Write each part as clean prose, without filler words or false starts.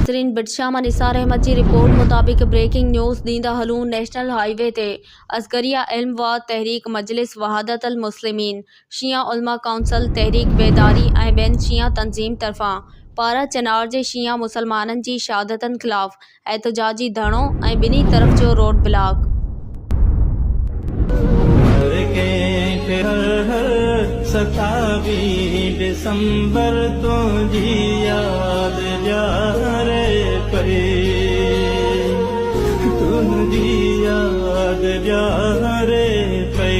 नाज़रीन, बिटशामा निसार अहमद जी रिपोर्ट मुताबिक breaking news ॾींदा हलूं। नेशनल हाईवे ते असगरिया इल्म व तहरीक मजलिस वहादत अल मुस्लिमीन, शिया उलमा काउंसिल, तहरीक बेदारी ऐं ॿियनि शिया तंज़ीम तरफ़ां पारा चिनार जे शिया मुसलमाननि जी शहादतनि ख़िलाफ़ एहतजाजी धरणो ऐं ॿिन्ही तरफ़ जो रोड ब्लॉक। दिसंबर तुझी याद रे पे, तुझी याद रे पे।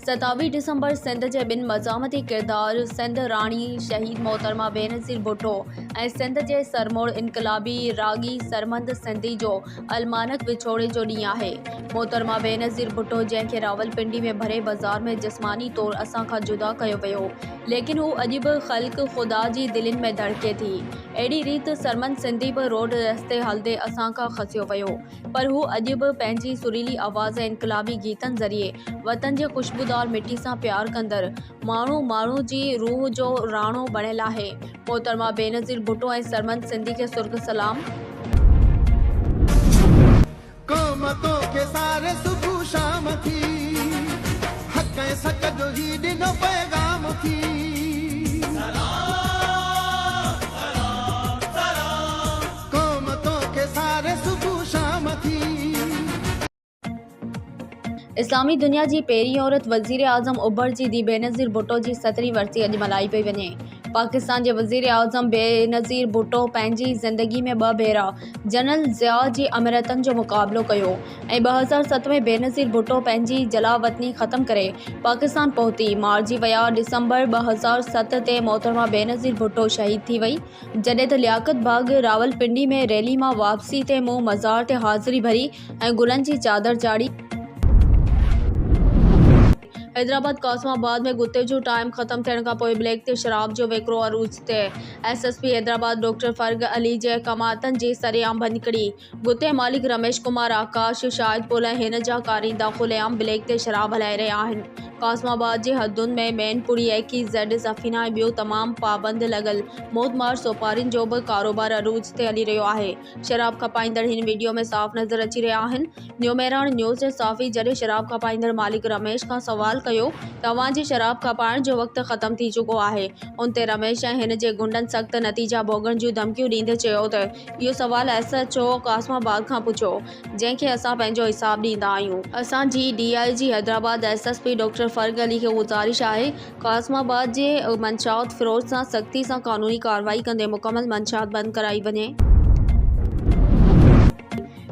27 दिसंबर सिंध जे ॿिनि मज़ामती किरदार सिंध राणी शहीद मोहतरमा बेनज़ीर भुट्टो ऐं सिंध जे सरमोड़ इनकलाबी रागी सरमंद सिंधी जो अलमानक विछोड़े जो ॾींहुं आहे। मोहतरमा बेनज़ीर भुट्टो, जंहिंखे रावलपिंडी में भरे बाज़ार में जिस्मानी तौर असां खां जुदा कयो वियो, लेकिन हू अॼु बि ख़ल्क़ ख़ुदा जी दिलनि में धड़के थी। अहिड़ी रीति सरमंद सिंधी बि रोड रस्ते हलंदे असां खां खसियो वियो, पर हू अॼु बि पंहिंजी सुरीली आवाज़ ऐं इनकलाबी गीतनि ज़रिए वतन जे ख़ुशबूदार मिट्टी सां प्यार कंदड़ माण्हू जी रूह जो राणो बणियल आहे। मोहतरमा बेनज़ीर भुट्टो ऐं सरमंद सिंधी खे सुर्ग सलाम। क़ौमतों के सारे सुबह शाम थी, हक़ ऐं सच जो ही ॾिनो पैगाम थी। क़ौमतों के सारे सुबह शाम थी। इस्लामी दुनिया जी पहिरीं औरत वज़ीर आज़म उभर जी धी बेनज़ीर भुट्टो जी 17वीं वरसी अॼु मल्हाई पई वञे। पाकिस्तान जे वज़ीर आज़म बेनज़ीर भुट्टो पंहिंजी ज़िंदगी में 2 भेरा जनरल ज़िया जी अमरतनि जो मुक़ाबिलो कयो ऐं 2007 में बेनज़ीर भुट्टो पंहिंजी जलावतनी ख़त्म करे पाकिस्तान पहुती। मारिजी विया दिसंबर 2007 ते मोहतरमा बेनज़ीर भुट्टो शहीद थी वई, जॾहिं त लियाकत बाग रावलपिंडी में रैली मां वापसी ते मूं मज़ार ते हाज़िरी भरी ऐं गुलनि जी चादर चाढ़ी। हैदराबाद कासमाबाद में गुते जो टाइम ख़त्म थियण खां पोइ ब्लैक ते शराब जो विकिरो अरूज ते। SSP हैदराबाद डॉक्टर फर्ग अली जे कमातनि जी सरेआम भञकड़ी। गुते मालिक रमेश कुमार, आकाश, शाहिद पुल ऐं हिन जा कारींदा खुलेआम ब्लैक ते शराब हलाए रहिया आहिनि। कासमाबाद जे हदुनि में मैनपुरी, एकी, ज़ेड, सफ़ीना ऐं ॿियो तमामु पाबंद लॻल मोदमार सोपारियुनि जो बि कारोबार अरूज ते हली रहियो आहे। शराब खपाईंदड़ हिन वीडियो में साफ़ नज़र अची रहिया आहिनि। न्यू मेराण न्यूज़ जे साफ़ी जॾहिं शराब खपाईंदड़ मालिक रमेश खां सवाल कयो, तव्हांजी शराब खपाइण जो वक़्तु ख़त्म थी चुको आहे। उन ते रमेश ऐं हिन जे गुंडनि सख़्त नतीजा भोगण जूं धमकियूं ॾींदे चयो त इहो सवाल SHO कासमाबाद खां पुछो, जंहिंखे असां पंहिंजो हिसाब ॾींदा आहियूं। असांजी DIG Hyderabad SSP doctor Farrukh Ali खे गुज़ारिश आहे, कासमाबाद जे मंशात फ़िरोज़ सां सख़्ती सां क़ानूनी कार्रवाई कंदे मुकमल मंशात बंदि कराई वञे।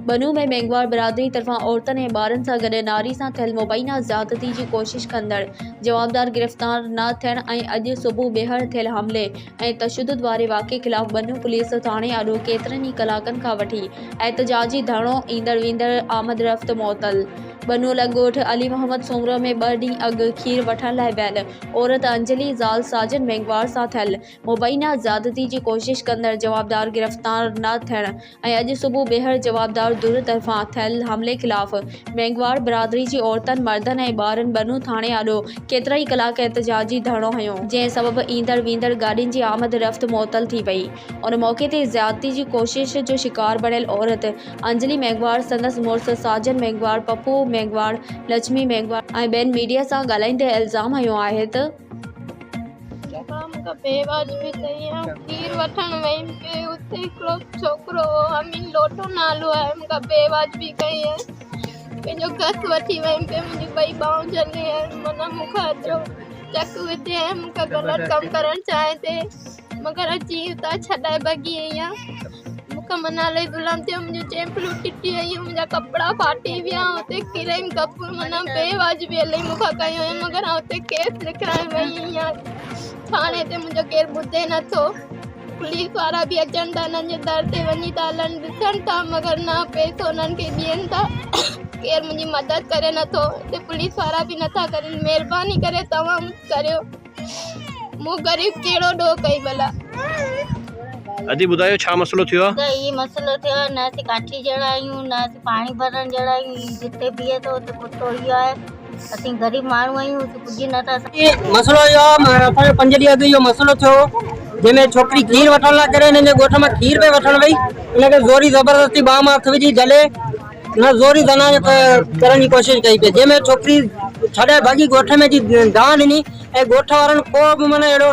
बनू में मेंगवार बिरादरी तरफ़ां औरतनि ऐं ॿारनि सां गॾु नारी सां थियल मुबैना ज़्यादती जी कोशिश कंदड़ जवाबदार गिरफ़्तार न थियण ऐं अॼु सुबुह ॿीहर थियल हमले ऐं तशद्दुद वारे वाक़े ख़िलाफ़ बनू पुलिस थाणे आॾो केतिरनि ई कलाकनि खां वठी एहतजाजी धरणो ईंदड़ वेंदड़ आमद रफ़्त मुअतल। बनू लंगोट अली मोहम्मद सूमरा में 2 ॾींहं अॻु खीर वठण लाइ वियल औरत अंजलि ज़ाल साजन मेंगवार सां थियल मुबैना ज़्यादती जी कोशिश कंदड़ जवाबदार गिरफ़्तार न थियण ऐं अॼु सुबुह ॿीहर जवाबदार दुर तरफ़ां थियल हमले ख़िलाफ़ मेंगवार बिरादरी जी औरतनि, मर्दनि ऐं ॿारनि बनू थाणे आॾो केतिरा ई कलाक एहतजाजी धरणो हयो, जंहिं सबबि ईंदड़ वेंदड़ गाॾियुनि जी आमद रफ़्त मुअतल थी वई। उन मौक़े ते ज़्यादती जी कोशिश जो शिकार बणियल औरत अंजलि मेंगवार, संदसि मुड़ुसु साजन मेंगवार, पप्पू मेंगवार, लक्ष्मी मेंगवार ऐं ॿियनि मीडिया सां ॻाल्हाईंदे इल्ज़ाम हयो आहे त बेवाजिबी कई आहे। खीर वठण वयमि पे उते हिकिड़ो छोकिरो अमीन लोटो नालो आहे, मूंखां बेवाजिबी कई आहे। पंहिंजो घस वठी वयमि पे, मुंहिंजी 2 ॿाहूं जली आहिनि, माना मूंखां एतिरो चक विधे ऐं मूंखां ग़लति कमु करणु चाहे ते, मगर अची उतां छॾाए भॼी आई आहे। मूंखां माना इलाही ज़ुल्म थियो, मुंहिंजो चैम्पलूं टुटी वियूं, मुंहिंजा कपिड़ा फाटी विया, हुते किरनि कप माना बेवाजिबी इलाही मूंखां कयूं आहिनि, मगर हुते केस लिखाइण वई आहियां थाणे ते। मुंहिंजो केरु ॿुधे नथो, पुलिस वारा बि अचनि था, हिननि जे दर ते वञी था हलनि, ॾिसनि था, मगर न पैसो हुननि खे ॾियनि था, केरु मुंहिंजी मदद करे नथो, हिते पुलिस वारा बि नथा करनि। महिरबानी करे तव्हां करियो, मूं ग़रीब कहिड़ो ॾोह कई भला। अदी ॿुधायो छा मसलो थियो आहे? त ई मसलो थियो आहे, न असीं काठी जहिड़ा आहियूं, न असीं पाणी भरण जहिड़ा आहियूं, जिते बीहे थो उते कुतो इहो आहे। असीं गरीब माण्हू आहियूं, पुॼी नथा सघूं। मसलो इहो आहे, असांजो 5 ॾींहं अॻु इहो मसलो थियो जंहिंमें छोकिरी खीर वठण लाइ करे हिननि जे ॻोठ मां खीर पे वठण वई, हुनखे ज़ोरी ज़बरदस्ती ॿाह मां हथ विझी जले न ज़ोरी ज़ना करण जी कोशिशि कई पई, जंहिंमें छोकिरी छॾे भॼी ॻोठ में जी दाह ॾिनी ऐं ॻोठ वारनि को बि माना अहिड़ो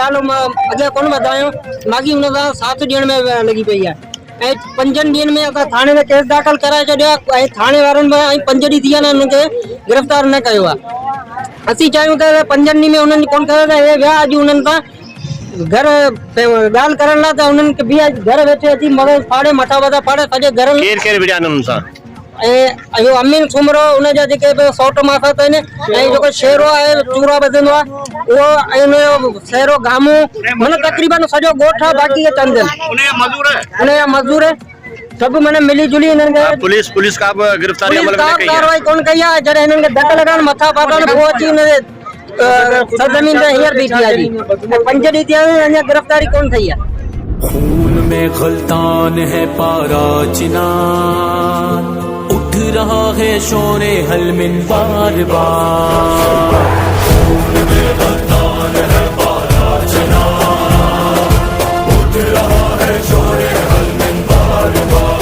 ॻाल्हि मां अॻियां कोन वधायो, माॻी हुन सां साथ ॾियण में लॻी पई आहे। ऐं 5 ॾींहंनि में असां थाणे में केस दाख़िल कराए छॾियो आहे ऐं थाणे वारनि में 5 ॾींहं थी विया आहिनि हुनखे गिरफ़्तार न कयो आहे। असीं चाहियूं त 5 ॾींहं में हुननि कोन कयो त हे विया अॼु हुननि सां घर ॻाल्हि करण लाइ, त हुननि खे बि घर वेठे अची मगज़ फाड़े मथा वथा फाड़े सॼे घर में केरु विढ़िया हुननि सां ऐं इहो अमीन सुमरो हुनजा जेके सौट माफ़त आहिनि ऐं जेको शेरो आहे चूरा ॿधंदो आहे उहो ऐं हुनजो शेरो गामू माना तक़रीबन सॼो ॻोठ आहे, बाक़ी के चंद हुनजा मज़दूर सभु माना मिली जुली हिननि खे पुलिस का गिरफ्तारी अमल में कई कार्रवाई कोन कई आहे। जॾहिं हिननि खे धक लॻाइण मथा फाटण पोइ अची हुनजे सरज़मीन ते हींअर बीठी आहे जी, 5 ॾींहं थिया आहिनि अञा गिरफ़्तारी कोन थी आहे। खून में गलतान है पारा चिनान, उठ रहा है शोरे हलमिन बार बार। खून में गलतान है पारा चिनान, उठ रहा है शोरे हलमिन बार बार।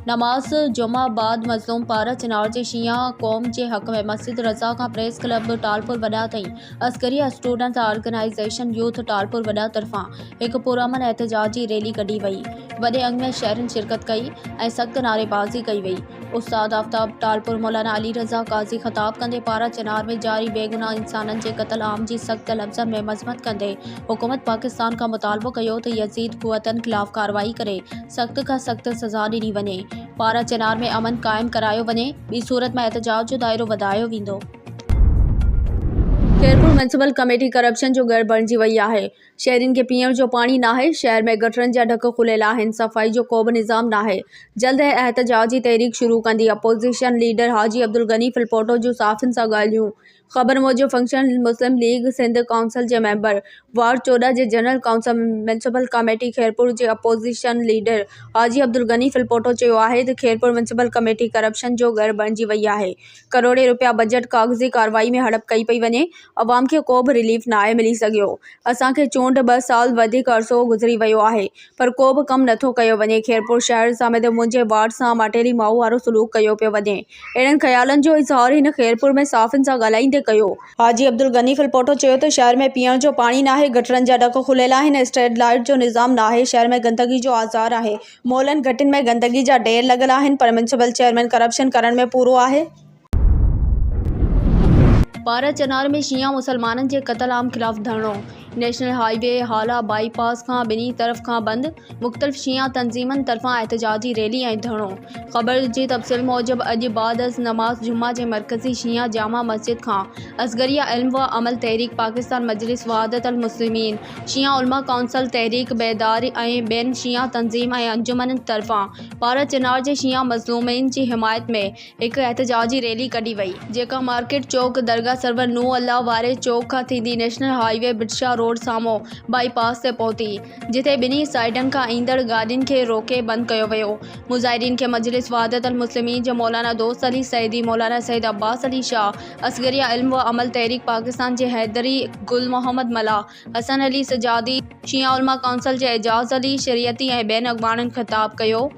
नमाज जुमा बाद मज़लूम पारा चिनार जे शिया क़ौम जे हक़ में मस्जिद रज़ा खां प्रेस क्लब टालपुर वॾा ताईं Askari student organisation youth Talpur वॾा तरफ़ां हिकु पुरअमन एहतजाजी रैली कढी वई। वॾे अंग में शहरनि शिरकत कई ऐं सख़्त नारेबाज़ी कई वई। उस्ताद आफ्ताब टालपुर मौलाना अली रज़ा काज़ी ख़िताब कंदे पारा चिनार में जारी बेगुनाह इंसाननि जे क़त्ल आम जी सख़्त लफ़्ज़नि में मज़म्मत कंदे हुकूमत पाकिस्तान खां मुतालबो कयो त यज़ीद क़ुव्वतनि ख़िलाफ़ कार्रवाई करे सख़्त खां सख़्त सज़ा ॾिनी वञे, पारा चिनार में अमन क़ाइमु करायो वञे, ॿी सूरत में एहतजाज जो दाइरो वधायो वेंदो। खैरपुर म्यूनिसिपल कमेटी करप्शन जो गढ़ बणिजी वई आहे। शहरियुनि खे पीअण जो पाणी नाहे, शहर में गटरनि जा ढक खुलियल आहिनि, सफ़ाई जो को बि निज़ाम नाहे। जल्द एहतजाजी तहरीक शुरू कंदी अपोज़िशन लीडर हाजी अब्दुल गनी फिलपोटो जो साफ़िन सां ॻाल्हियूं। ख़बर मूजिब फंक्शन मुस्लिम लीग सिंध काउंसिल जे मेंबर वार्ड 14 जे general council municipal committee Khairpur जे अपोज़िशन लीडर हाजी अब्दुल गनी फिलपोटो चयो आहे त खैरपुर म्यूनिसिपल कमेटी करप्शन जो गढ़ बणिजी वई आहे। करोड़े रुपया बजट कागज़ी कार्रवाई में हड़प कई पई वञे, अवाम खे को बि रिलीफ नाहे मिली सघियो। असांखे चूंड 2 साल वधीक अरसो गुज़री वियो आहे पर को बि कमु नथो कयो वञे। खैरपुर शहर समेत मुंहिंजे वार्ड सां माटेली माऊ वारो सलूक कयो पियो वञे। अहिड़नि ख़्यालनि जो इज़हार हिन खैरपुर में साफ़िन सां ॻाल्हाईंदे कयो। हाजी अब्दुल गनी फिलपोटो चयो त शहर में पीअण जो पाणी नाहे, गटरनि जा ढक खुलियल आहिनि, स्ट्रीट लाइट जो निज़ाम नाहे, शहर में गंदगी जो आज़ार आहे, मॉलनि घटिन में गंदगी जा ढेर लॻल आहिनि पर म्यूनिसिपल चेयरमैन करप्शन करण में पूरो आहे। पारा चिनार में शिया मुसलमाननि जे क़त्ल आम ख़िलाफ़ धरणो। नेशनल हाईवे हाला बाईपास खां ॿिन्ही तरफ़ खां बंदि, मुख़्तलिफ़ शिया तंज़ीमनि तरफ़ां एहतजाजी रैली ऐं धरणो। ख़बर जी तफ़सील मूजिब अॼु बाद नमाज़ जुमा जे मरकज़ी शिया जामा मस्जिद खां असगरिया इल्म व अमल तहरीक पाकिस्तान मजलिस वहादत अल मुस्लिमीन, शिया उलमा काउंसिल तहरीक बेदारी ऐं ॿियनि शिया तंज़ीम ऐं अंजुमन तरफ़ां पारा चिनार जे शिया मज़लूमीन जी हिमायत में हिकु एहतजाजी रैली कढी वई, जेका मार्केट चौक दरगाह सरवर नू अल्लाह वारे चौक खां थींदी नेशनल हाईवे बिटशा रोड साम्हूं बाईपास ते पहुती, जिथे ॿिन्ही साइडनि खां ईंदड़ गाॾियुनि खे रोके बंदि कयो वियो। मुज़ाहिरीन खे मजलिस वहादत अल मुस्लिमीन जे मौलाना दोस्त अली सईदी, मौलाना सईद अब्बास अली शाह, असगरिया इल्म व अमल तहरीक पाकिस्तान जे हैदरी गुल मोहम्मद मला, हसन अली सजादी, शिया उलमा काउंसिल जे एजाज़ अली शरीयती ऐं ॿियनि अॻवाननि ख़िताब कयो।